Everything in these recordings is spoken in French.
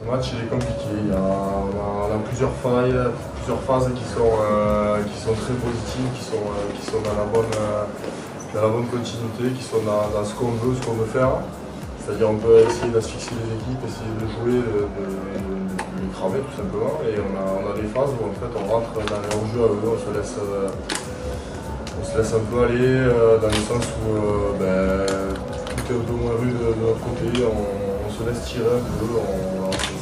Le match il est compliqué, on a plusieurs failles, plusieurs phases qui sont très positives, qui sont dans la bonne continuité, qui sont dans ce qu'on veut faire. C'est-à-dire on peut essayer d'asphyxier les équipes, essayer de jouer, de les cramer tout simplement. Et on a des phases où en fait on rentre dans leur jeu à eux, on se laisse un peu aller dans le sens où tout est un peu moins rude de notre côté, on se laisse tirer un peu,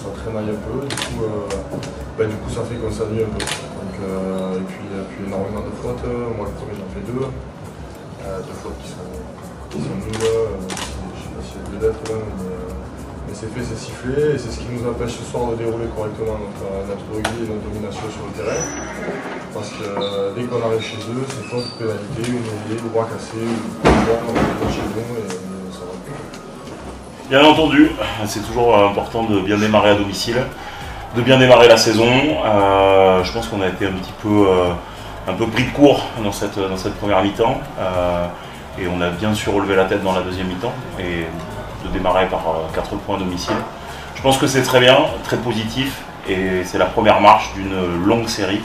ça traînaille un peu, du coup ça fait qu'on s'ennuie un peu. Donc, et puis énormément de fautes, moi le premier j'en fais deux fautes qui sont nulles, je sais pas si c'est deux lettres là, mais c'est fait, c'est sifflé, et c'est ce qui nous empêche ce soir de dérouler correctement notre rugby et notre domination sur le terrain. Parce que dès qu'on arrive chez eux, c'est faute, pénalité, ou mêlée, ou bras cassé, ou chez nous, et ça va plus. Bien entendu, c'est toujours important de bien démarrer à domicile, de bien démarrer la saison. Je pense qu'on a été un peu pris de court dans cette première mi-temps. Et on a bien su relever la tête dans la deuxième mi-temps et de démarrer par 4 points à domicile. Je pense que c'est très bien, très positif, et c'est la première marche d'une longue série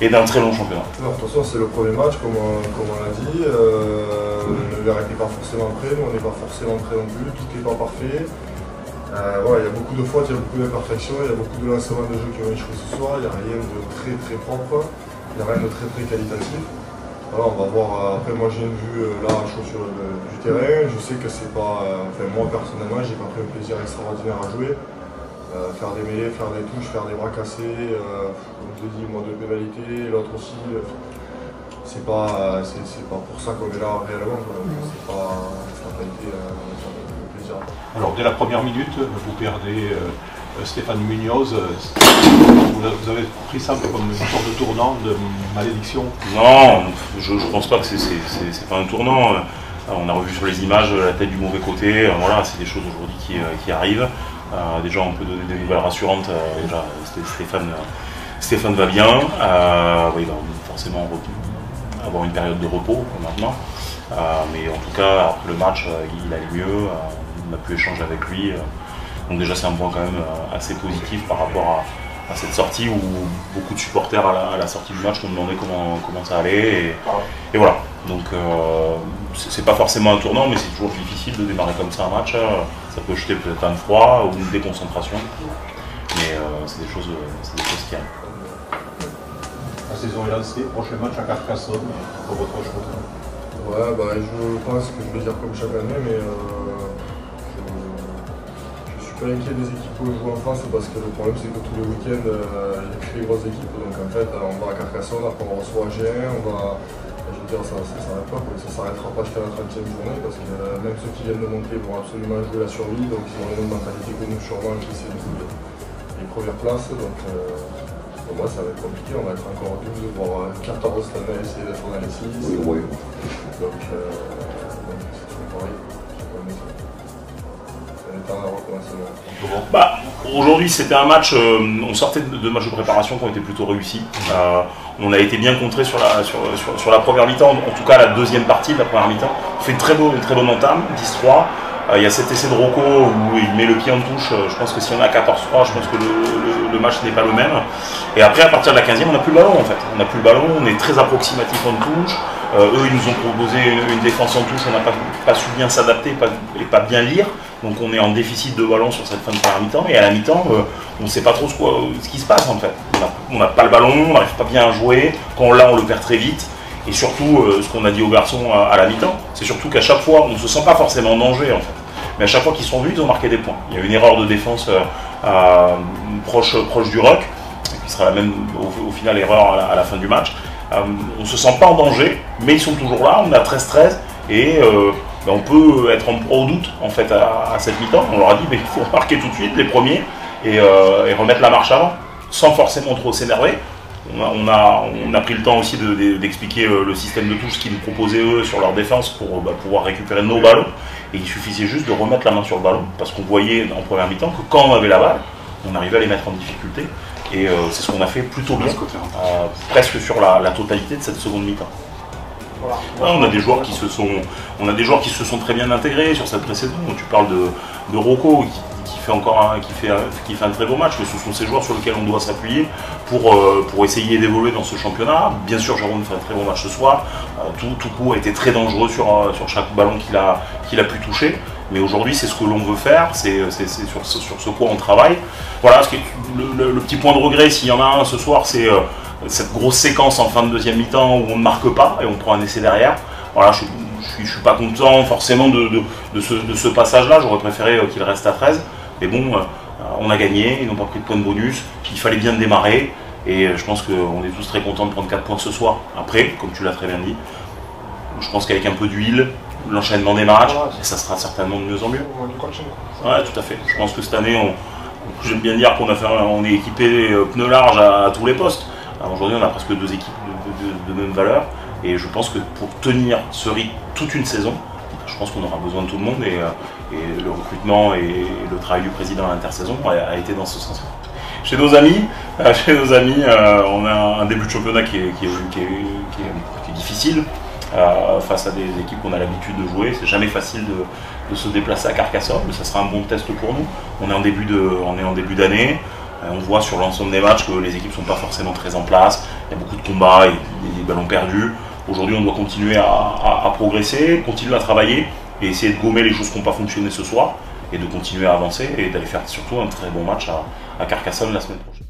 et d'un très long championnat. Non, de toute façon, c'est le premier match, comme on l'a dit. Le verre n'était pas forcément prêt, nous on n'est pas forcément prêt non plus, tout n'est pas parfait. Il y a beaucoup de fautes, il y a beaucoup d'imperfections, il y a beaucoup de lancements de jeu qui ont échoué ce soir, il n'y a rien de très très propre, il n'y a rien de très très qualitatif. Voilà, on va voir, après moi j'ai une vue là à chaud sur du terrain, je sais que c'est pas, moi personnellement j'ai pas pris un plaisir extraordinaire à jouer. Faire des mêlées, faire des touches, faire des bras cassés, comme je dis, moi de pénalité, l'autre aussi, c'est pas pour ça qu'on est là réellement, ça n'a pas été le plaisir. Alors dès la première minute, vous perdez Stéphane Munoz, vous avez pris ça comme une sorte de tournant, de malédiction? Non, je pense pas que c'est pas un tournant. On a revu sur les images la tête du mauvais côté, voilà, c'est des choses aujourd'hui qui arrivent. Déjà on peut donner des nouvelles rassurantes, déjà Stéphane va bien, il va forcément avoir une période de repos maintenant, mais en tout cas après le match il allait mieux, on a pu échanger avec lui, donc déjà c'est un point quand même assez positif par rapport à cette sortie où beaucoup de supporters à la sortie du match ont demandé comment ça allait, et voilà. Donc c'est pas forcément un tournant, mais c'est toujours difficile de démarrer comme ça un match. Ça peut jeter peut-être un froid ou une déconcentration, mais c'est des choses qui arrivent. La saison est lancée, prochain match à Carcassonne, pour votre choix. Ouais, je pense que je vais dire comme chaque année, mais je suis pas inquiet des équipes où je joue en face, parce que le problème c'est que tous les week-ends il y a que les grosses équipes, donc en fait on va à Carcassonne, après on reçoit G1, je veux dire, ça s'arrêtera pas jusqu'à la 30e journée, parce que même ceux qui viennent de monter vont absolument jouer la survie, donc ils ont la même mentalité que nous sûrement, qui c'est les premières places, donc pour moi ça va être compliqué, on va être encore 12, voire 14 cette année, essayer d'être dans les 6. Oui. Donc c'est pareil, ça n'est pas à recommencer. Aujourd'hui c'était un match, on sortait de matchs de préparation qui ont été plutôt réussis. On a été bien contré sur la première mi-temps, en tout cas la deuxième partie de la première mi-temps. On fait une très bonne entame, 10-3. Il y a cet essai de Rocco où il met le pied en touche. Je pense que si on a 14-3, je pense que le match n'est pas le même. Et après, à partir de la 15e, on n'a plus le ballon en fait. On n'a plus le ballon, on est très approximatif en touche. Eux, ils nous ont proposé une défense en touche, on n'a pas su bien s'adapter et pas bien lire. Donc on est en déficit de ballon sur cette fin de première mi-temps. Et à la mi-temps, on ne sait pas trop ce qui se passe en fait. On n'a pas le ballon, on n'arrive pas bien à jouer. Quand on l'a, on le perd très vite. Et surtout, ce qu'on a dit aux garçons à la mi-temps, c'est surtout qu'à chaque fois, on ne se sent pas forcément en danger en fait. Mais à chaque fois qu'ils sont venus, ils ont marqué des points. Il y a une erreur de défense proche du ruck, qui sera la même au final erreur à la fin du match. On ne se sent pas en danger, mais ils sont toujours là, on est à 13-13, et on peut être en proie au doute en fait à cette mi-temps. On leur a dit mais il faut marquer tout de suite les premiers et remettre la marche avant, sans forcément trop s'énerver. On a pris le temps aussi d'expliquer le système de touche qu'ils nous proposaient eux sur leur défense pour pouvoir récupérer nos ballons. Et il suffisait juste de remettre la main sur le ballon, parce qu'on voyait en première mi-temps que quand on avait la balle, on arrivait à les mettre en difficulté. Et c'est ce qu'on a fait plutôt bien, presque sur la totalité de cette seconde mi-temps. Voilà. On a des joueurs qui se sont très bien intégrés sur cette pré-saison. Tu parles de Rocco qui qui fait un très beau match, mais ce sont ces joueurs sur lesquels on doit s'appuyer pour essayer d'évoluer dans ce championnat. Bien sûr, Jérôme fait un très bon match ce soir. Tout coup a été très dangereux sur chaque ballon qu'il a pu toucher. Mais aujourd'hui, c'est ce que l'on veut faire, c'est sur ce quoi on travaille. Voilà, le petit point de regret, s'il y en a un ce soir, c'est cette grosse séquence en fin de deuxième mi-temps où on ne marque pas et on prend un essai derrière. Voilà, je ne suis pas content forcément de ce passage-là, j'aurais préféré qu'il reste à 13. Mais bon, on a gagné, ils n'ont pas pris de points de bonus, il fallait bien démarrer. Et je pense qu'on est tous très contents de prendre 4 points ce soir. Après, comme tu l'as très bien dit, je pense qu'avec un peu d'huile, l'enchaînement des matchs, ça sera certainement de mieux en mieux. Ouais, tout à fait. Je pense que cette année, j'aime bien dire qu'on est équipé pneus larges à tous les postes. Aujourd'hui, on a presque 2 équipes de même valeur. Et je pense que pour tenir ce rythme toute une saison, je pense qu'on aura besoin de tout le monde. Et le recrutement et le travail du président à l'intersaison a été dans ce sens. Chez nos amis, on a un début de championnat qui est difficile. Face à des équipes qu'on a l'habitude de jouer, c'est jamais facile de se déplacer à Carcassonne, mais ça sera un bon test pour nous. On est en début d'année, on voit sur l'ensemble des matchs que les équipes ne sont pas forcément très en place, il y a beaucoup de combats, des ballons perdus. Aujourd'hui, on doit continuer à progresser, continuer à travailler et essayer de gommer les choses qui n'ont pas fonctionné ce soir et de continuer à avancer et d'aller faire surtout un très bon match à Carcassonne la semaine prochaine.